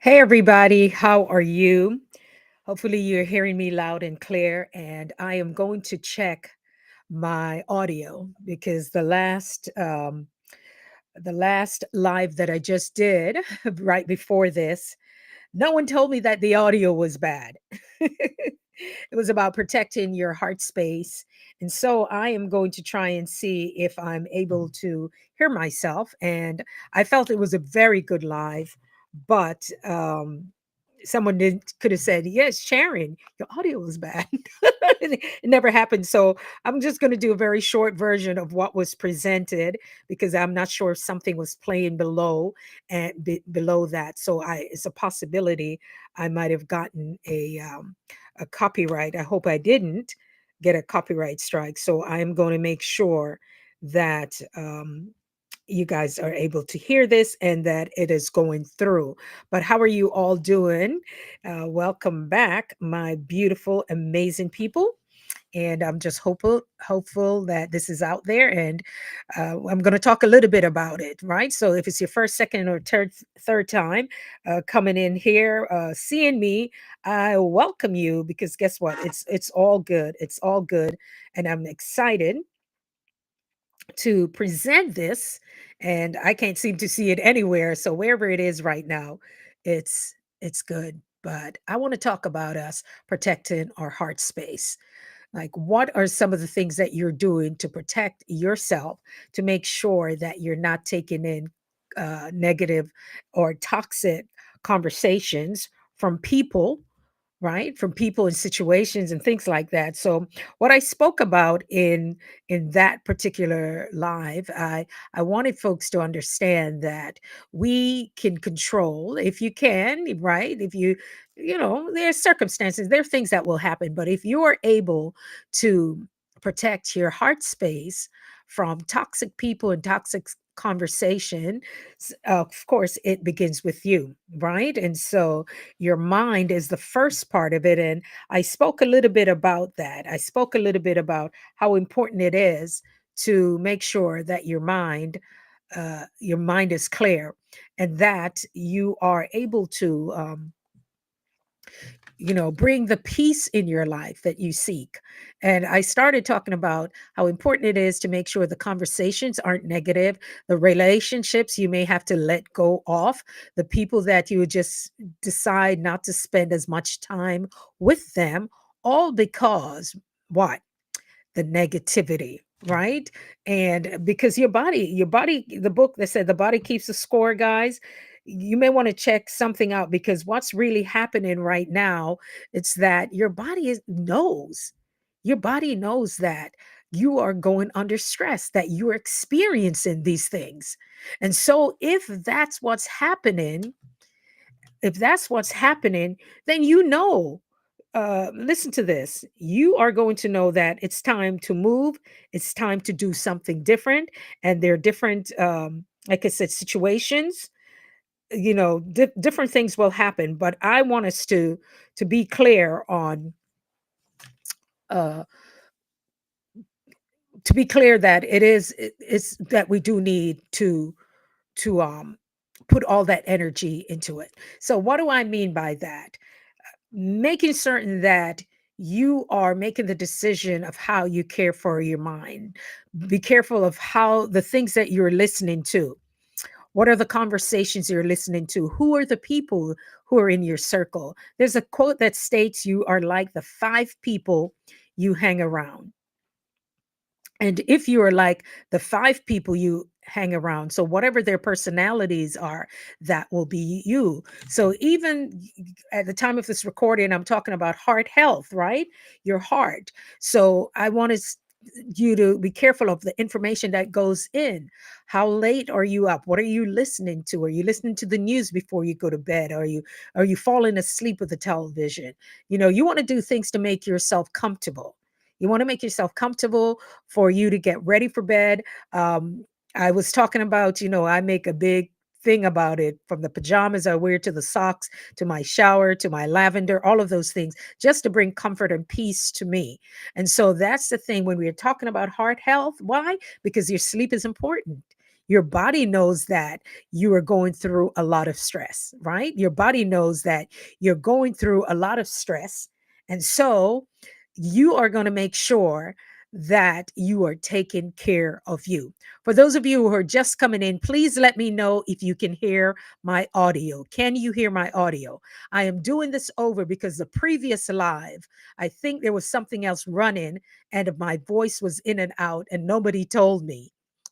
Hey, everybody, how are you? Hopefully, you're hearing me loud and clear. And I am going to check my audio because the last live that I just did right before this, no one told me that the audio was bad. It was about protecting your heart space. And so I am going to try and see if I'm able to hear myself. And I felt it was a very good live, but someone could have said, "Yes, Sharon, your audio was bad." It never happened. So I'm just going to do a very short version of what was presented because I'm not sure if something was playing below and below that. So it's a possibility I might have gotten a copyright. I hope I didn't get a copyright strike. So I'm going to make sure that you guys are able to hear this and that it is going through. But how are you all doing? Welcome back, my beautiful, amazing people. And I'm just hopeful that this is out there, and I'm going to talk a little bit about it, right? So if it's your first, second, or third time coming in here, seeing me, I welcome you because guess what? It's all good. It's all good, and I'm excited to present this, and I can't seem to see it anywhere. So wherever it is right now, it's good. But I want to talk about us protecting our heart space. Like, what are some of the things that you're doing to protect yourself to make sure that you're not taking in negative or toxic conversations from people, right? From people and situations and things like that. So what I spoke about in that particular live, I wanted folks to understand that we can control, if you can, right? If there's circumstances, there are things that will happen, but if you are able to protect your heart space from toxic people and toxic conversation, of course it begins with you, right? And so your mind is the first part of it. And I spoke a little bit about that. I spoke a little bit about how important it is to make sure that your mind is clear and that you are able to bring the peace in your life that you seek. And I started talking about how important it is to make sure the conversations aren't negative, the relationships you may have to let go of, the people that you would just decide not to spend as much time with them, all because what? The negativity, right? And because your body, the book that said the body keeps the score, guys, you may want to check something out because what's really happening right now, it's that your body knows that you are going under stress, that you're experiencing these things. And so if that's what's happening, then listen to this. You are going to know that it's time to move. It's time to do something different. And there are different, like I said, situations. Different things will happen. But I want us to be clear on, uh, to be clear that it's that we do need to put all that energy into it. So what do I mean by that? Making certain that you are making the decision of how you care for your mind. Be careful of how the things that you're listening to. What are the conversations you're listening to? Who are the people who are in your circle? There's a quote that states you are like the five people you hang around. And if you are like the five people you hang around, so whatever their personalities are, that will be you. So even at the time of this recording, I'm talking about heart health, right? Your heart. So I want you to be careful of the information that goes in. How late are you up? What are you listening to? Are you listening to the news before you go to bed? Are you falling asleep with the television? You want to do things to make yourself comfortable. You want to make yourself comfortable for you to get ready for bed. Um, I was talking about, I make a big thing about it, from the pajamas I wear to the socks to my shower to my lavender, all of those things, just to bring comfort and peace to me. And so that's the thing when we are talking about heart health. Why? Because your sleep is important. Your body knows that you are going through a lot of stress, right? Your body knows that you're going through a lot of stress. And so you are going to make sure that you are taking care of you. For those of you who are just coming in, please let me know if you can hear my audio. Can you hear my audio? I am doing this over because the previous live, I think there was something else running and my voice was in and out and nobody told me.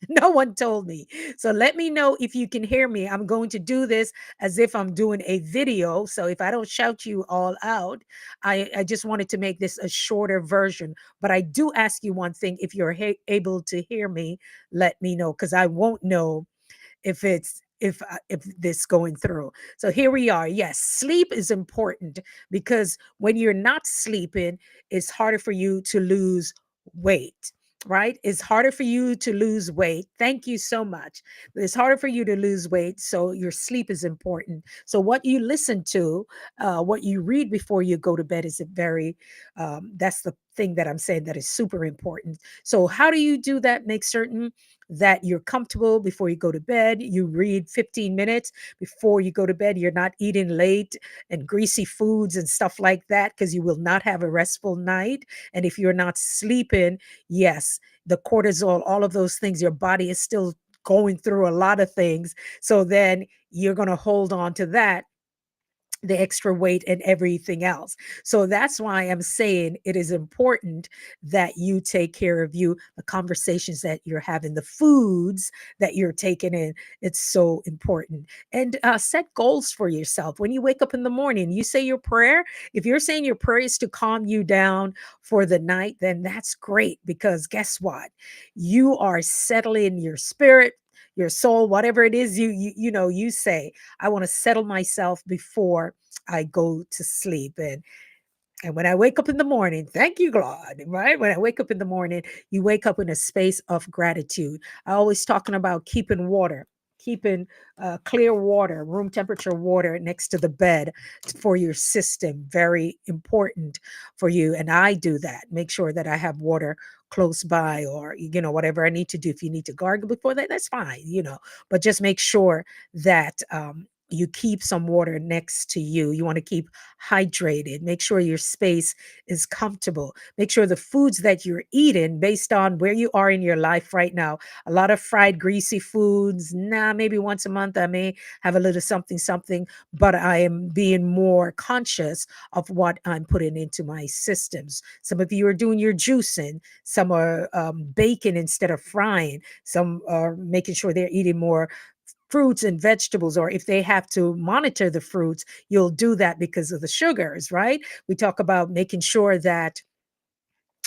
No one told me. So let me know if you can hear me. I'm going to do this as if I'm doing a video. So if I don't shout you all out, I just wanted to make this a shorter version. But I do ask you one thing: if you're able to hear me, let me know because I won't know if this going through. So here we are. Yes, sleep is important because when you're not sleeping, it's harder for you to lose weight. Right? It's harder for you to lose weight. Thank you so much. It's harder for you to lose weight. So your sleep is important. So what you listen to, what you read before you go to bed is a very, that's the thing that I'm saying that is super important. So how do you do that? Make certain that you're comfortable before you go to bed. You read 15 minutes before you go to bed. You're not eating late and greasy foods and stuff like that because you will not have a restful night. And if you're not sleeping, yes, the cortisol, all of those things, your body is still going through a lot of things. So then you're going to hold on to that, the extra weight and everything else. So that's why I'm saying it is important that you take care of you, the conversations that you're having, the foods that you're taking in. It's so important. And set goals for yourself. When you wake up in the morning, you say your prayer. If you're saying your prayer is to calm you down for the night, then that's great because guess what? You are settling your spirit, your soul, whatever it is you say, I want to settle myself before I go to sleep. And when I wake up in the morning, thank you, God, right? When I wake up in the morning, you wake up in a space of gratitude. I always talking about keeping water, keeping clear water, room temperature water next to the bed for your system. Very important for you. And I do that. Make sure that I have water close by or, whatever I need to do. If you need to gargle before that, that's fine. But just make sure that, you keep some water next to you. You want to keep hydrated. Make sure your space is comfortable. Make sure the foods that you're eating, based on where you are in your life right now, a lot of fried, greasy foods. Nah, maybe once a month I may have a little something, something, but I am being more conscious of what I'm putting into my systems. Some of you are doing your juicing, some are baking instead of frying, some are making sure they're eating more fruits and vegetables, or if they have to monitor the fruits, you'll do that because of the sugars, right? We talk about making sure that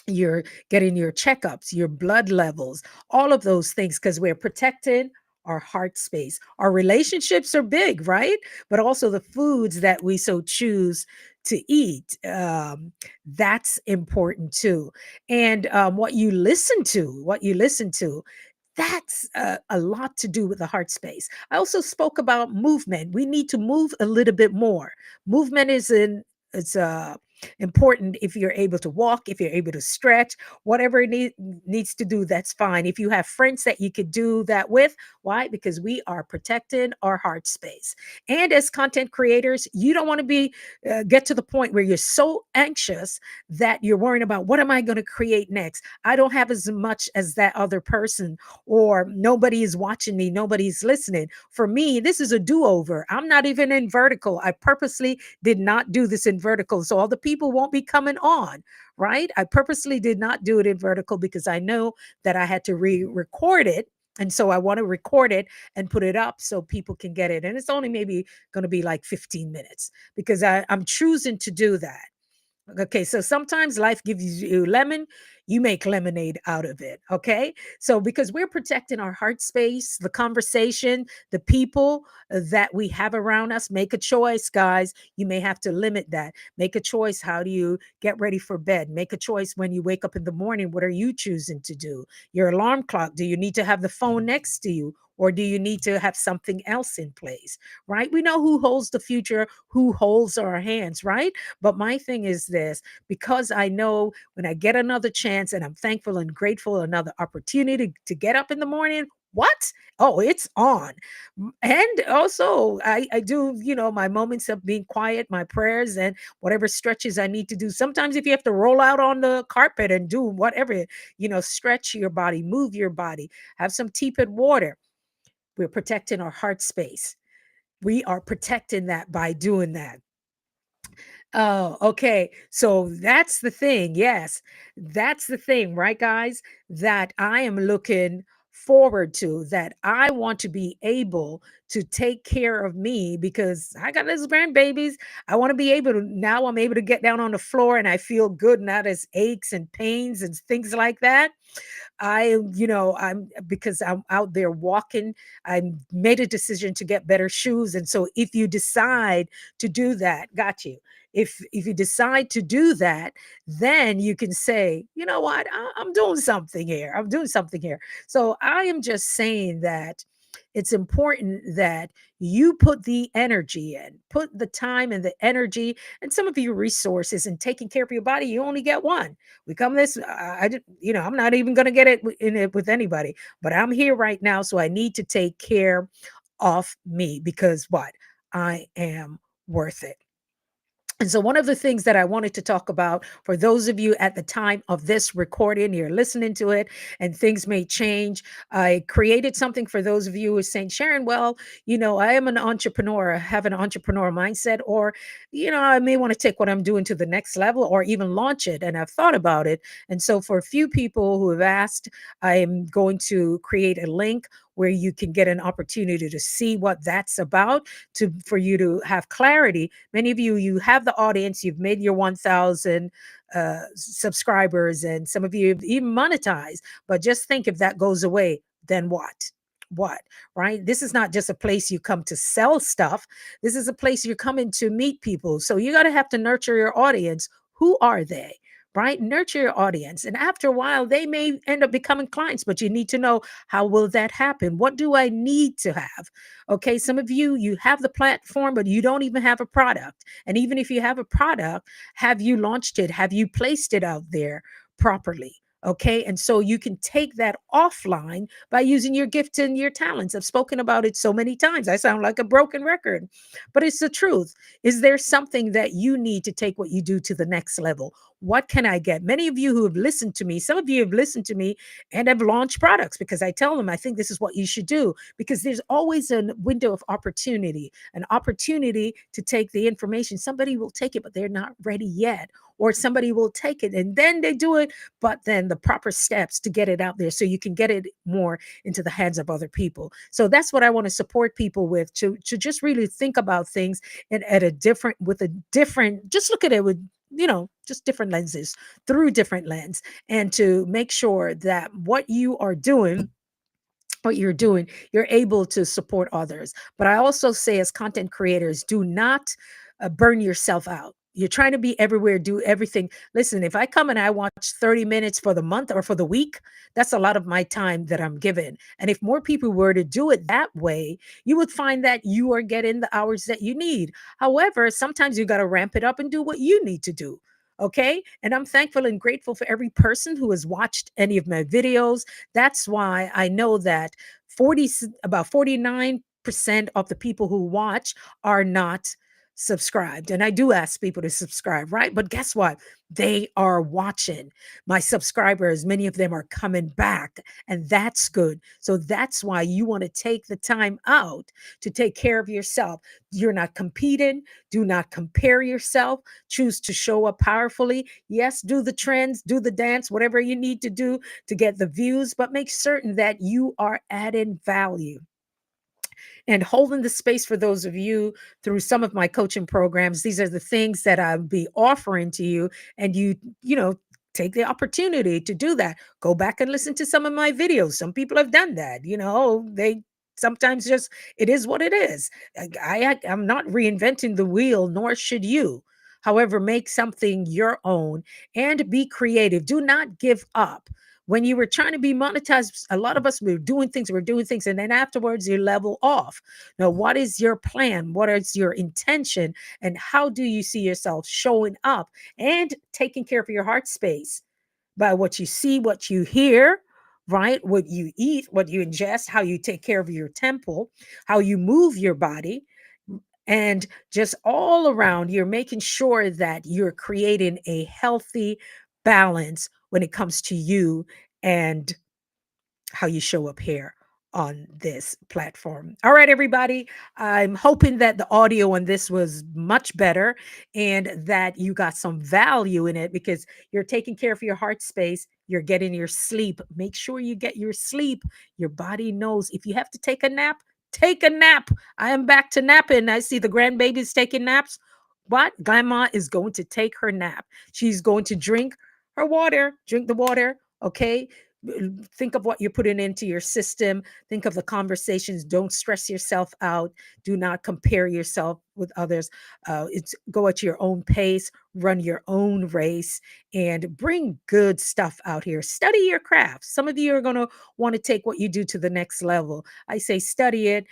you're getting your checkups, your blood levels, all of those things, because we're protecting our heart space. Our relationships are big, right? But also the foods that we so choose to eat. That's important too. And what you listen to, that's a lot to do with the heart space. I also spoke about movement. We need to move a little bit more. Movement is in it's important. If you're able to walk, if you're able to stretch, whatever it needs to do, that's fine. If you have friends that you could do that with, why? Because we are protecting our heart space. And as content creators, you don't want to be get to the point where you're so anxious that you're worrying about what am I going to create next. I don't have as much as that other person, or nobody is watching me, nobody's listening. For me, this is a do-over. I'm not even in vertical. I purposely did not do this in vertical so all the people won't be coming on, right? I purposely did not do it in vertical because I know that I had to re-record it. And so I want to record it and put it up so people can get it. And it's only maybe going to be like 15 minutes because I'm choosing to do that. Okay, so sometimes life gives you lemon, you make lemonade out of it. Okay, so because we're protecting our heart space, the conversation, the people that we have around us, make a choice, guys. You may have to limit that. Make a choice. How do you get ready for bed? Make a choice when you wake up in the morning. What are you choosing to do? Your alarm clock, do you need to have the phone next to you? Or do you need to have something else in place? Right? We know who holds the future, who holds our hands, right? But my thing is this: because I know when I get another chance and I'm thankful and grateful, another opportunity to get up in the morning, What? Oh, it's on. And also, I do, my moments of being quiet, my prayers, and whatever stretches I need to do. Sometimes, if you have to roll out on the carpet and do whatever, stretch your body, move your body, have some tepid water. We're protecting our heart space. We are protecting that by doing that. Oh, okay. So that's the thing. Yes. That's the thing, right, guys? That I am looking forward to, that I want to be able to take care of me because I got those grandbabies. I want to be able to, now I'm able to get down on the floor and I feel good, not as aches and pains and things like that. I'm because I'm out there walking, I made a decision to get better shoes. And so if you decide to do that, got you. If you decide to do that, then you can say, you know what, I'm doing something here. I'm doing something here. So I am just saying that it's important that you put the energy in, put the time and the energy and some of your resources in taking care of your body. You only get one. We come this, I did, I'm not even going to get it in it with anybody, but I'm here right now. So I need to take care of me because what? I am worth it. And so, one of the things that I wanted to talk about for those of you at the time of this recording, you're listening to it and things may change. I created something for those of you who are saying, Sharon, well, I am an entrepreneur, I have an entrepreneur mindset, or, I may want to take what I'm doing to the next level or even launch it. And I've thought about it. And so, for a few people who have asked, I'm going to create a link where you can get an opportunity to see what that's about, to for you to have clarity. Many of you, you have the audience, you've made your 1,000 subscribers, and some of you have even monetized. But just think, if that goes away, then what? What, right? This is not just a place you come to sell stuff. This is a place you're coming to meet people. So you got to have to nurture your audience. Who are they? Right? Nurture your audience. And after a while, they may end up becoming clients, but you need to know, how will that happen? What do I need to have? Okay, some of you, you have the platform, but you don't even have a product. And even if you have a product, have you launched it? Have you placed it out there properly? Okay, and so you can take that offline by using your gifts and your talents. I've spoken about it so many times. I sound like a broken record, but it's the truth. Is there something that you need to take what you do to the next level? What can I get? Many of you who have listened to me, some of you have listened to me and have launched products because I tell them, I think this is what you should do, because there's always a window of opportunity, an opportunity to take the information. Somebody will take it, but they're not ready yet. Or somebody will take it and then they do it, but then the proper steps to get it out there so you can get it more into the hands of other people. So that's what I want to support people with, to just really think about things and at a different, with a different, just look at it with, just different lenses, through different lens, and to make sure that what you're doing, you're able to support others. But I also say, as content creators, do not burn yourself out. You're trying to be everywhere, do everything. Listen, if I come and I watch 30 minutes for the month or for the week, that's a lot of my time that I'm given. And if more people were to do it that way, you would find that you are getting the hours that you need. However, sometimes you got to ramp it up and do what you need to do. Okay. And I'm thankful and grateful for every person who has watched any of my videos. That's why I know that about 49% of the people who watch are not subscribed. And I do ask people to subscribe, right? But guess what? They are watching. My subscribers, many of them are coming back, and that's good. So that's why you want to take the time out to take care of yourself. You're not competing. Do not compare yourself. Choose to show up powerfully. Yes, do the trends, do the dance, whatever you need to do to get the views, but make certain that you are adding value and holding the space for those of you through some of my coaching programs. These are the things that I'll be offering to you, and take the opportunity to do that. Go back and listen to some of my videos. Some people have done that. They sometimes just, it is what it is. I'm not reinventing the wheel, nor should you. However, make something your own and be creative. Do not give up. When you were trying to be monetized, a lot of us we're doing things, and then afterwards you level off. Now, what is your plan? What is your intention? And how do you see yourself showing up and taking care of your heart space by what you see, what you hear, right? What you eat, what you ingest, how you take care of your temple, how you move your body, and just all around, you're making sure that you're creating a healthy balance when it comes to you and how you show up here on this platform. All right, everybody. I'm hoping that the audio on this was much better and that you got some value in it because you're taking care of your heart space. You're getting your sleep. Make sure you get your sleep. Your body knows if you have to take a nap, take a nap. I am back to napping. I see the grandbabies taking naps. What? Grandma is going to take her nap. She's going to drink her water, drink the water. Okay, think of what you're putting into your system. Think of the conversations. Don't stress yourself out. Do not compare yourself with others. It's go at your own pace, run your own race, and bring good stuff out here. Study your craft. Some of you are going to want to take what you do to the next level. I say study it.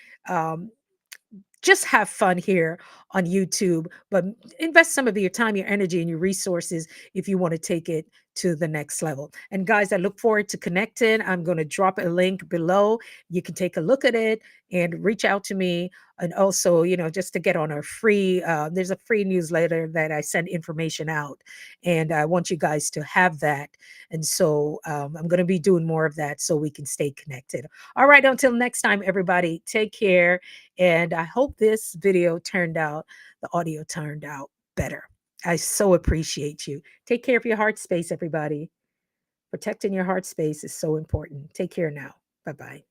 Just have fun here on YouTube, but invest some of your time, your energy, and your resources if you want to take it to the next level. And guys, I look forward to connecting. I'm going to drop a link below. You can take a look at it and reach out to me. And also, just to get on our free, there's a free newsletter that I send information out. And I want you guys to have that. And so I'm going to be doing more of that so we can stay connected. All right, until next time, everybody, take care. And I hope this video the audio turned out better. I so appreciate you. Take care of your heart space, everybody. Protecting your heart space is so important. Take care now. Bye bye.